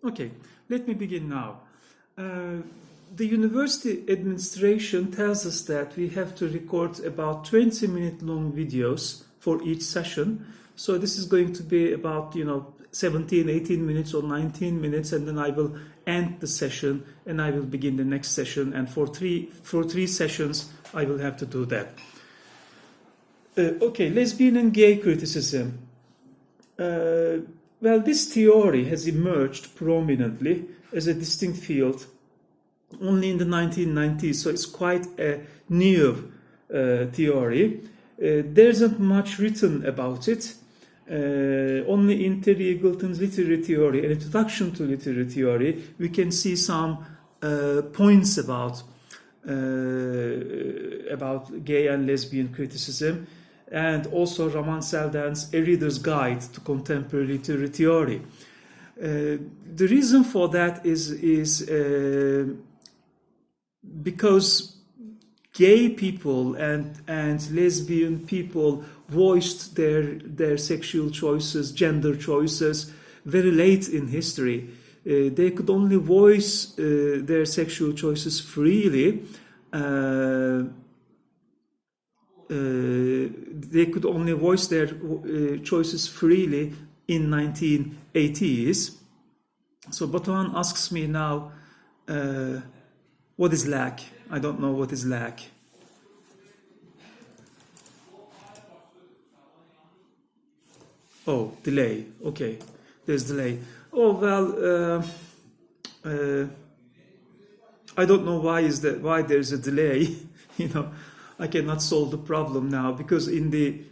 Okay, let me begin now. The university administration tells us that we have to record about 20-minute long videos for each session. So this is going to be about, 17, 18 minutes or 19 minutes, and then I will end the session and I will begin the next session. And for three sessions, I will have to do that. Okay, lesbian and gay criticism. Well, this theory has emerged prominently as a distinct field only in the 1990s, so it's quite a new theory. There isn't much written about it. Only in Terry Eagleton's literary theory, an introduction to literary theory, we can see some points about gay and lesbian criticism, and also Raman Seldan's A Reader's Guide to Contemporary Literary Theory. The reason for that is because gay people and lesbian people voiced their sexual choices, gender choices very late in history. They could only voice their sexual choices freely. They could only voice their choices freely in 1980s. So Batuhan asks me now, what is lack? I don't know what is lack. Oh, delay. Okay, there's delay. Oh well, I don't know why there's a delay. I cannot solve the problem now, because in the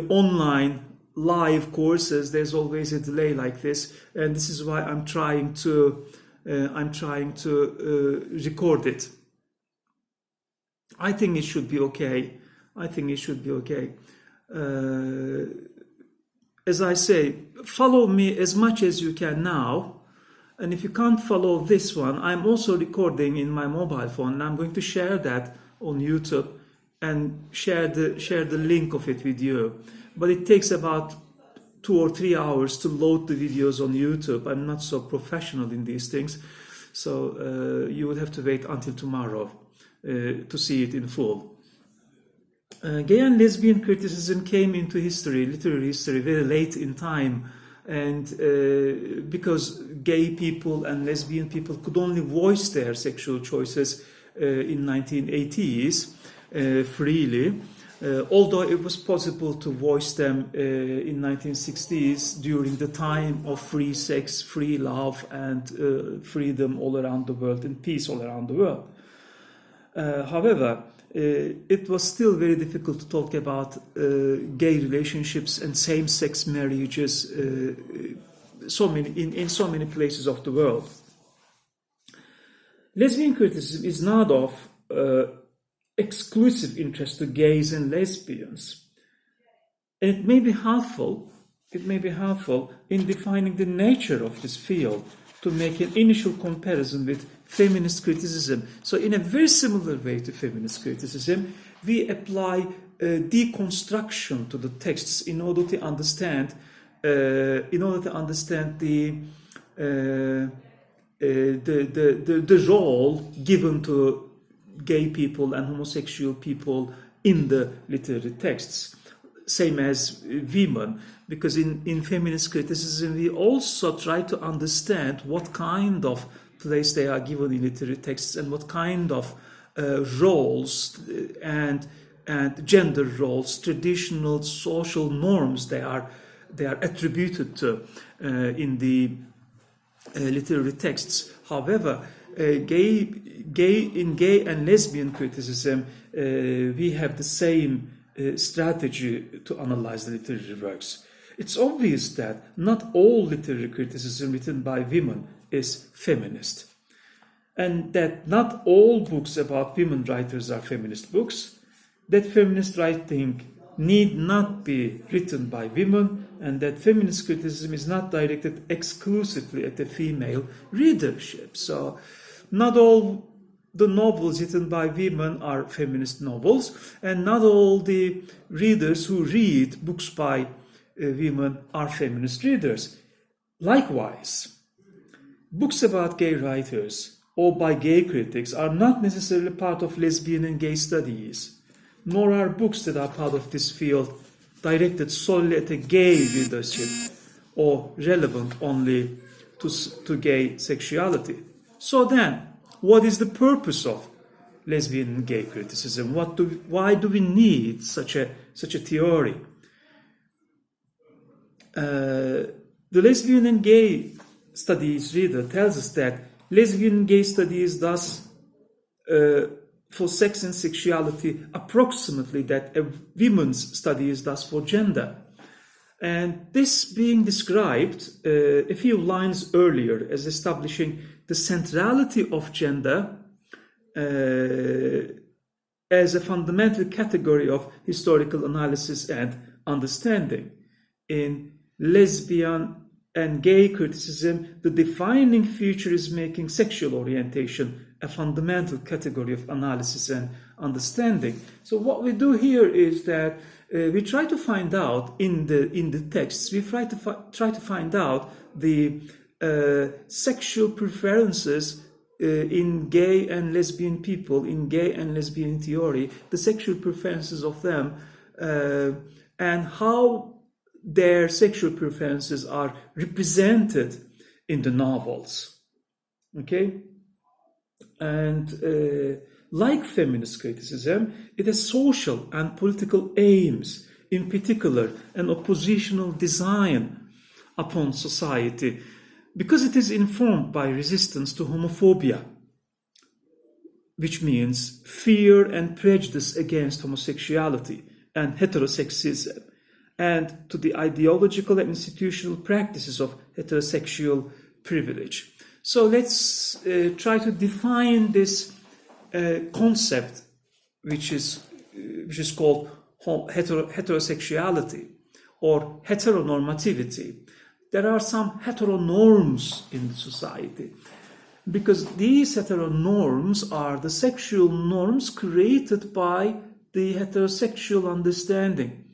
online live courses there's always a delay like this, and this is why I'm trying to record it. I think it should be okay. As I say, follow me as much as you can now, and if you can't follow this one, I'm also recording in my mobile phone, and I'm going to share that on YouTube and share the link of it with you. But it takes about 2 or 3 hours to load the videos on YouTube. I'm not so professional in these things, so you will have to wait until tomorrow to see it in full. Gay and lesbian criticism came into history, literary history, very late in time, and because gay people and lesbian people could only voice their sexual choices in 1980s freely, although it was possible to voice them in 1960s during the time of free sex, free love, and freedom all around the world and peace all around the world. However, it was still very difficult to talk about gay relationships and same-sex marriages in so many places of the world. Lesbian criticism is not of exclusive interest to gays and lesbians, and it may be helpful in defining the nature of this field to make an initial comparison with feminist criticism. So in a very similar way to feminist criticism, we apply deconstruction to the texts in order to understand the role given to gay people and homosexual people in the literary texts, same as women, because in feminist criticism we also try to understand what kind of place they are given in literary texts and what kind of roles and gender roles, traditional social norms they are attributed to in the literary texts. However, in gay and lesbian criticism, we have the same strategy to analyze the literary works. It's obvious that not all literary criticism written by women is feminist, and that not all books about women writers are feminist books, that feminist writing need not be written by women, and that feminist criticism is not directed exclusively at the female readership. So not all the novels written by women are feminist novels, and not all the readers who read books by women are feminist readers. Likewise, books about gay writers or by gay critics are not necessarily part of lesbian and gay studies, nor are books that are part of this field directed solely at a gay readership or relevant only to gay sexuality. So then, what is the purpose of lesbian and gay criticism? Why do we need such a theory? The lesbian and gay studies reader tells us that lesbian and gay studies thus for sex and sexuality approximately that a women's studies does for gender. And this being described a few lines earlier as establishing the centrality of gender as a fundamental category of historical analysis and understanding. In lesbian and gay criticism, the defining feature is making sexual orientation a fundamental category of analysis and understanding. So what we do here is that we try to find out in the texts, we try to find out the sexual preferences in gay and lesbian people, in gay and lesbian theory, the sexual preferences of them, and how their sexual preferences are represented in the novels. Okay? And like feminist criticism, it has social and political aims, in particular an oppositional design upon society, because it is informed by resistance to homophobia, which means fear and prejudice against homosexuality and heterosexism, and to the ideological and institutional practices of heterosexual privilege. So let's try to define this concept, which is called heterosexuality or heteronormativity. There are some heteronorms in society, because these heteronorms are the sexual norms created by the heterosexual understanding,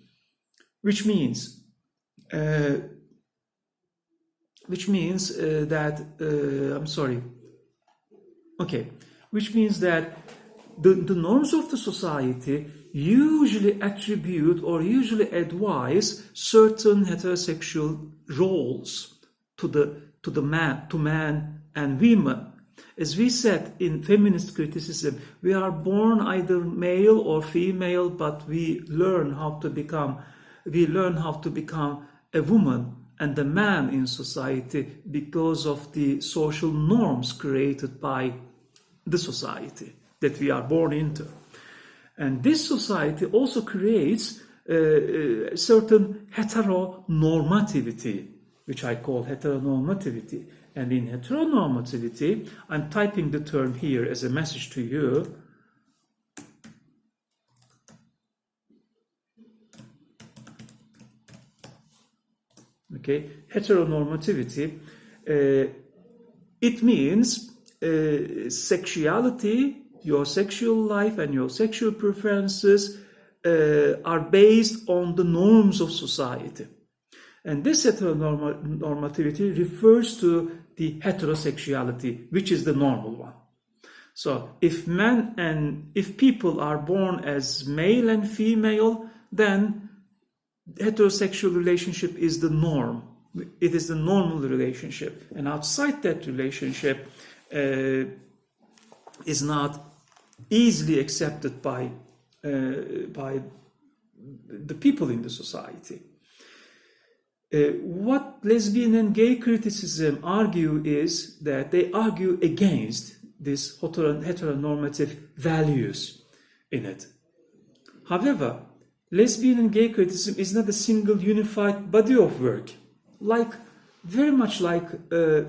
which means that the norms of the society usually attribute or usually advise certain heterosexual roles to man and women. As we said in feminist criticism, we are born either male or female, but we learn how to become a woman and a man in society because of the social norms created by the society that we are born into. And this society also creates certain heteronormativity, which I call heteronormativity. And in heteronormativity, I'm typing the term here as a message to you. Okay, heteronormativity, it means sexuality, your sexual life and your sexual preferences are based on the norms of society. And this heteronormativity refers to the heterosexuality, which is the normal one. So if people are born as male and female, then heterosexual relationship is the norm. It is the normal relationship. And outside that relationship is not easily accepted by the people in the society. What lesbian and gay criticism argue is that they argue against these heteronormative values in it. However, lesbian and gay criticism is not a single unified body of work. Very much like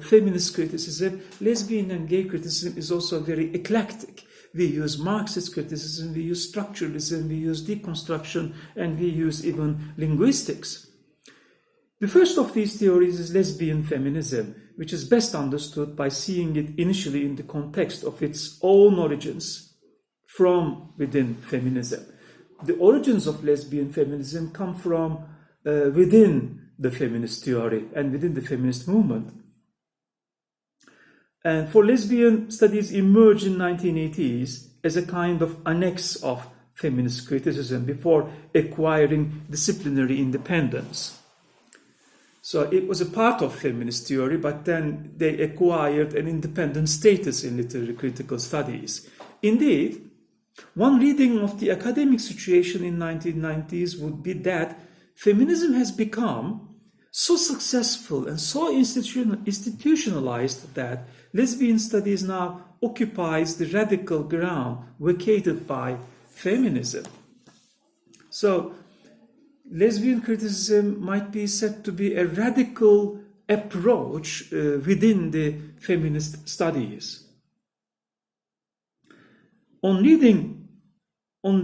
feminist criticism, lesbian and gay criticism is also very eclectic. We use Marxist criticism, we use structuralism, we use deconstruction, and we use even linguistics. The first of these theories is lesbian feminism, which is best understood by seeing it initially in the context of its own origins from within feminism. The origins of lesbian feminism come from within the feminist theory and within the feminist movement. And for lesbian studies emerged in 1980s as a kind of annex of feminist criticism before acquiring disciplinary independence. So it was a part of feminist theory, but then they acquired an independent status in literary critical studies. Indeed, one reading of the academic situation in 1990s would be that feminism has become so successful and so institutionalized that lesbian studies now occupies the radical ground vacated by feminism. So, lesbian criticism might be said to be a radical approach within the feminist studies. On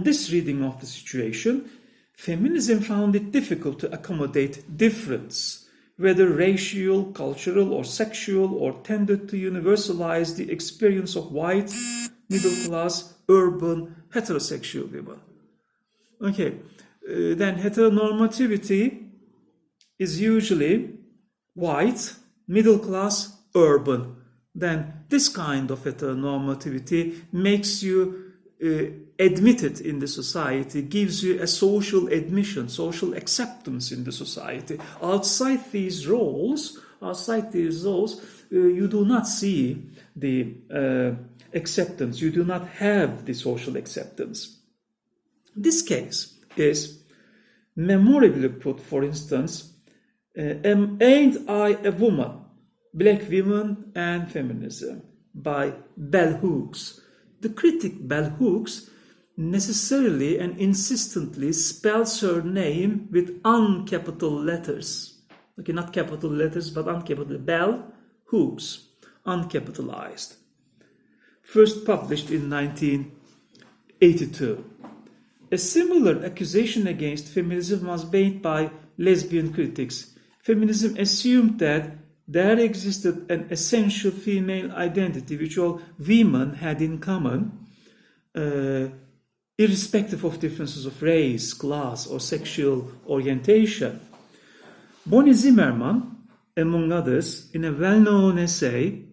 this reading of the situation, feminism found it difficult to accommodate difference, whether racial, cultural, or sexual, or tended to universalize the experience of white, middle-class, urban, heterosexual women. Okay, then heteronormativity is usually white, middle-class, urban. Then this kind of heteronormativity makes you admitted in the society, gives you a social admission, social acceptance in the society. Outside these roles, you do not see the acceptance. You do not have the social acceptance. This case is memorably put, for instance, Ain't I a Woman? Black Women and Feminism by Bell Hooks. The critic Bell Hooks necessarily and insistently spells her name with uncapital letters. Okay, not capital letters, but uncapital. Bell Hooks, uncapitalized. First published in 1982. A similar accusation against feminism was made by lesbian critics. Feminism assumed that there existed an essential female identity which all women had in common, irrespective of differences of race, class, or sexual orientation. Bonnie Zimmerman, among others, in a well-known essay,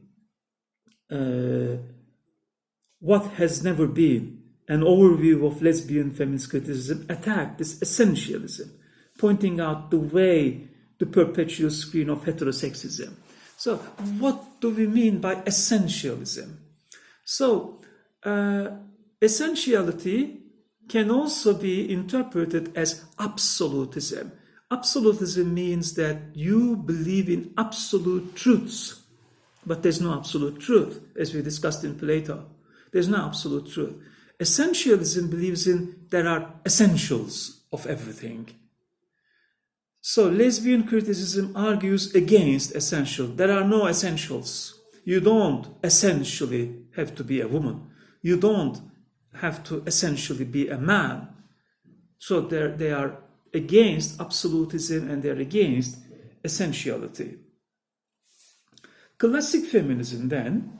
What Has Never Been, an overview of lesbian feminist criticism, attacked this essentialism, pointing out the perpetual screen of heterosexism. So, what do we mean by essentialism? So, essentiality can also be interpreted as absolutism. Absolutism means that you believe in absolute truths, but there's no absolute truth, as we discussed in Plato. There's no absolute truth. Essentialism believes there are essentials of everything. So lesbian criticism argues against essential. There are no essentials. You don't essentially have to be a woman. You don't have to essentially be a man. So they are against absolutism and they're against essentiality. Classic feminism then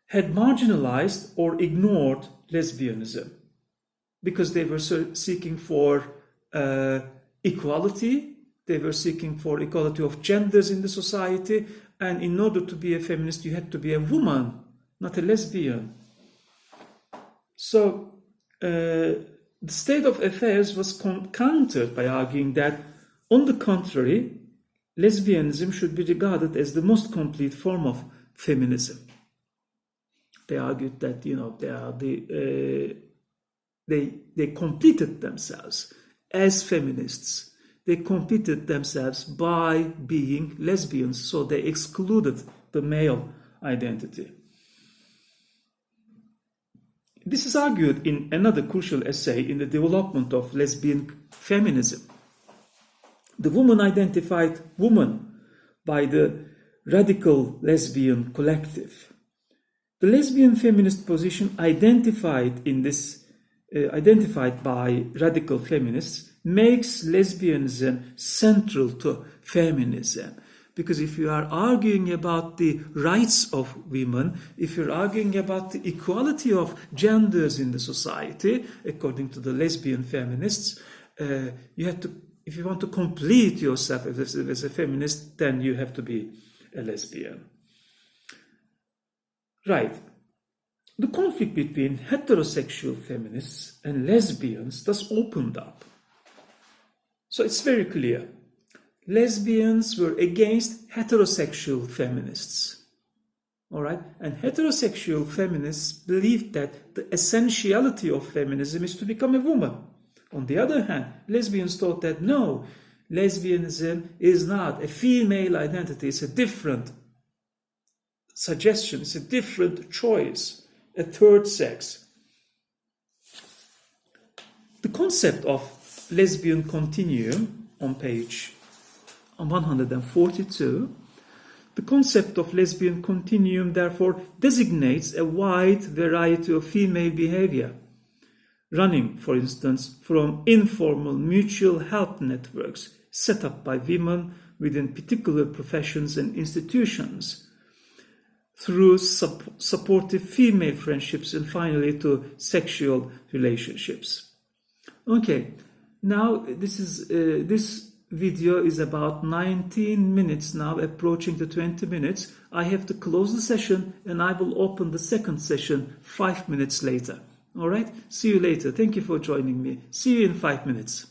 had marginalized or ignored lesbianism because they were seeking for equality. They were seeking for equality of genders in the society, and in order to be a feminist, you had to be a woman, not a lesbian. So the state of affairs was countered by arguing that, on the contrary, lesbianism should be regarded as the most complete form of feminism. They argued that they completed themselves as feminists. They completed themselves by being lesbians, so they excluded the male identity. This is argued in another crucial essay in the development of lesbian feminism. The woman-identified woman by the radical lesbian collective. The lesbian feminist position identified by radical feminists makes lesbianism central to feminism. Because if you are arguing about the rights of women, if you're arguing about the equality of genders in the society, according to the lesbian feminists, you have to, if you want to complete yourself as a feminist, then you have to be a lesbian. Right. The conflict between heterosexual feminists and lesbians thus opened up. So it's very clear. Lesbians were against heterosexual feminists. All right? And heterosexual feminists believed that the essentiality of feminism is to become a woman. On the other hand, lesbians thought that no, lesbianism is not a female identity, it's a different suggestion, it's a different choice, a third sex. The concept of lesbian continuum on page 142, the concept of lesbian continuum therefore designates a wide variety of female behavior, running, for instance, from informal mutual help networks set up by women within particular professions and institutions, through supportive female friendships, and finally to sexual relationships. Okay, now this video is about 19 minutes now, approaching the 20 minutes. I have to close the session and I will open the second session 5 minutes later. All right, see you later. Thank you for joining me. See you in 5 minutes.